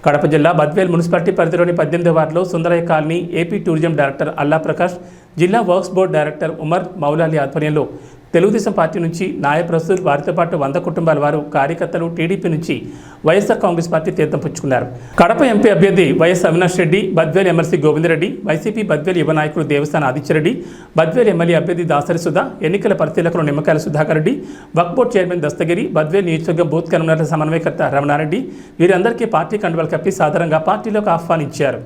కడప జిల్లా బద్వేల్ మున్సిపాలిటీ పరిధిలోని 18వ వార్డులో Sundarayya colony AP tourism director Alla Prakash, జిల్లా works board director Umar Moulali ఆధ్వర్యంలో తెలుగుదేశం పార్టీ నుంచి నాయబ్ రసూల్, వారితో పాటు 100 కుటుంబాల వారు కార్యకర్తలు టీడీపీ నుంచి వైఎస్ఆర్ కాంగ్రెస్ పార్టీ తీర్థం పుచ్చుకున్నారు. కడప ఎంపీ అభ్యర్థి YS Avinash Reddy, Badvel MLC Govinda Reddy, YCP Badvel యువ నాయకులు దేవస్థాన ఆదిత్యరెడ్డి, బద్వేల్ ఎమ్మెల్యే అభ్యర్థి దాసరి సుధా, ఎన్నికల పరిశీలకులు నిమ్మకాయల సుధాకర్ రెడ్డి, వక్ఫ్ బోర్డు చైర్మన్ దస్తగిరి, బద్వేల్ నియోజకవర్గం బూత్ కన్వీనర్ల సమన్వయకర్త రమణారెడ్డి వీరందరికీ పార్టీ కండువాలు కప్పి సాధారణంగా పార్టీలోకి ఆహ్వానించారు.